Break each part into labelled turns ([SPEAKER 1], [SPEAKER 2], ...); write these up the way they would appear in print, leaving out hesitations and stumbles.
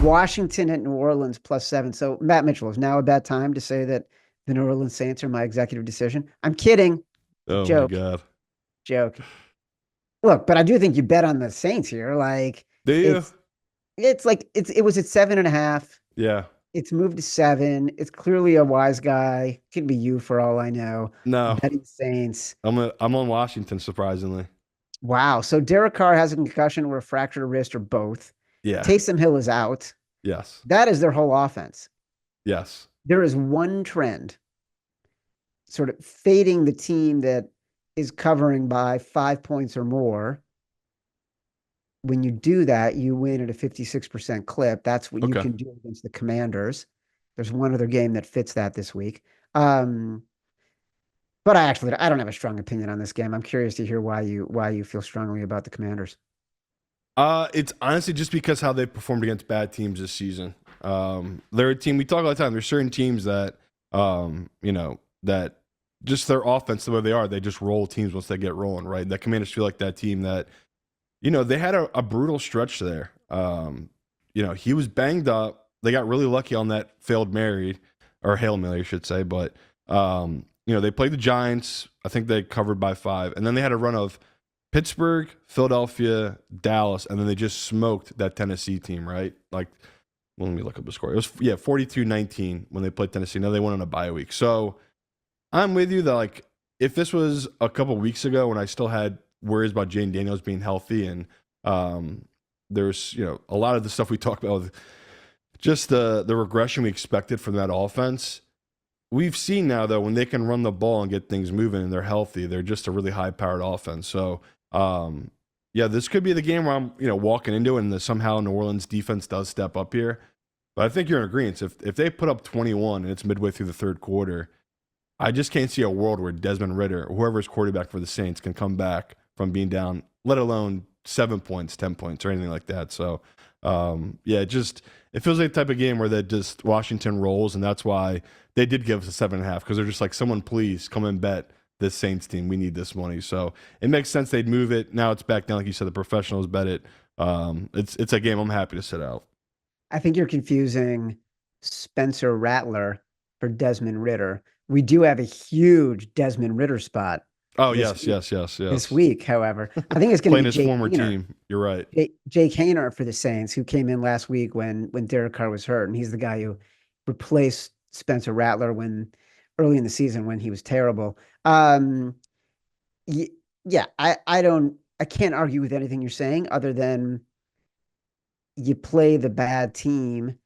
[SPEAKER 1] Washington at New Orleans +7. So Matt Mitchell, is now a bad time to say that the New Orleans Saints are my executive decision? I'm kidding.
[SPEAKER 2] Oh my
[SPEAKER 1] Joke,
[SPEAKER 2] God.
[SPEAKER 1] joke. Look, but I do think you bet on the Saints here. Like
[SPEAKER 2] Do you?
[SPEAKER 1] it's it was at 7.5.
[SPEAKER 2] Yeah.
[SPEAKER 1] It's moved to 7. It's clearly a wise guy. Could be you for all I know.
[SPEAKER 2] No.
[SPEAKER 1] Betting Saints.
[SPEAKER 2] I'm on Washington, surprisingly.
[SPEAKER 1] Wow. So Derek Carr has a concussion or a fractured wrist or both.
[SPEAKER 2] Yeah.
[SPEAKER 1] Taysom Hill is out.
[SPEAKER 2] Yes.
[SPEAKER 1] That is their whole offense.
[SPEAKER 2] Yes.
[SPEAKER 1] There is one trend sort of fading the team that is covering by 5 points or more. When you do that, you win at a 56% clip. That's what you
[SPEAKER 2] Okay.
[SPEAKER 1] can do against the Commanders. There's one other game that fits that this week. Um, but I don't have a strong opinion on this game. I'm curious to hear why you feel strongly about the Commanders.
[SPEAKER 2] It's honestly just because how they performed against bad teams this season. They're a team we talk all the time. There's certain teams that, that just their offense the way they are, they just roll teams once they get rolling, right? That Commanders feel like that team that, they had a brutal stretch there. He was banged up. They got really lucky on that failed Mary or Hail Mary, I should say. But, they played the Giants. I think they covered by 5. And then they had a run of Pittsburgh, Philadelphia, Dallas, and then they just smoked that Tennessee team, right? Like, well, let me look up the score. It was, 42-19 when they played Tennessee. Now they went on a bye week. So I'm with you that, like, if this was a couple weeks ago when I still had worries about Jane Daniels being healthy and there's, a lot of the stuff we talked about, just the regression we expected from that offense. We've seen now, though, when they can run the ball and get things moving and they're healthy, they're just a really high-powered offense. So, this could be the game where I'm, walking into it and somehow New Orleans defense does step up here. But I think you're in agreement. If they put up 21 and it's midway through the third quarter, I just can't see a world where Desmond Ritter or whoever's quarterback for the Saints can come back from being down, let alone 7 points, 10 points, or anything like that. So, it feels like the type of game where that just Washington rolls, and that's why they did give us a 7.5 because they're just like, someone please come and bet this Saints team. We need this money. So it makes sense they'd move it. Now it's back down, like you said, the professionals bet it. It's a game I'm happy to sit out.
[SPEAKER 1] I think you're confusing Spencer Rattler for Desmond Ritter. We do have a huge Desmond Ritter spot
[SPEAKER 2] Oh
[SPEAKER 1] this
[SPEAKER 2] yes,
[SPEAKER 1] week.
[SPEAKER 2] yes, yes,
[SPEAKER 1] This
[SPEAKER 2] yes.
[SPEAKER 1] week, however, I think it's going to
[SPEAKER 2] Playing
[SPEAKER 1] be
[SPEAKER 2] his
[SPEAKER 1] Jake
[SPEAKER 2] former
[SPEAKER 1] Hayner.
[SPEAKER 2] team. You're right.
[SPEAKER 1] Jake Hayner for the Saints, who came in last week when Derek Carr was hurt, and he's the guy who replaced Spencer Rattler when early in the season when he was terrible. Um, yeah, I can't argue with anything you're saying other than you play the bad team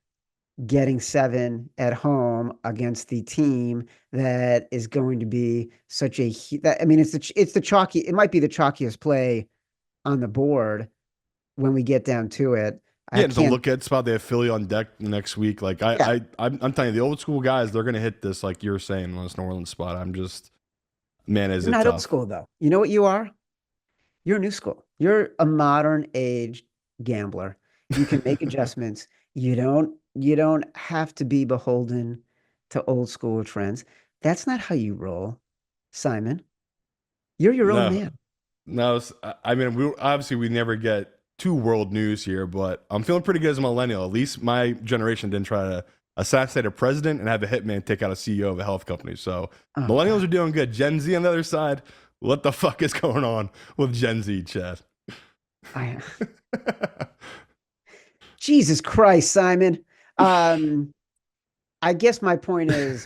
[SPEAKER 1] getting 7 at home against the team that is going to be such a that I mean it's the chalky it might be the chalkiest play on the board when we get down to it. I
[SPEAKER 2] Yeah, it's a
[SPEAKER 1] can't
[SPEAKER 2] look at spot. They have Philly on deck next week. Like
[SPEAKER 1] Yeah,
[SPEAKER 2] I'm telling you, the old school guys, they're gonna hit this like you're saying on this New Orleans spot. Man, is
[SPEAKER 1] you're
[SPEAKER 2] it
[SPEAKER 1] not old
[SPEAKER 2] tough?
[SPEAKER 1] school though. You know what you are? You're new school. You're a modern age gambler. You can make adjustments. You don't have to be beholden to old school trends. That's not how you roll, Simon. You're your own
[SPEAKER 2] No,
[SPEAKER 1] man.
[SPEAKER 2] no. I mean, we never get too world news here, but I'm feeling pretty good as a millennial. At least my generation didn't try to assassinate a president and have a hitman take out a CEO of a health company. So
[SPEAKER 1] Oh
[SPEAKER 2] millennials
[SPEAKER 1] God.
[SPEAKER 2] are doing good. Gen Z on the other side, what the fuck is going on with Gen Z, Chad?
[SPEAKER 1] I Jesus Christ, Simon. Um, I guess my point is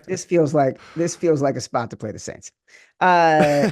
[SPEAKER 1] this feels like a spot to play the Saints. Uh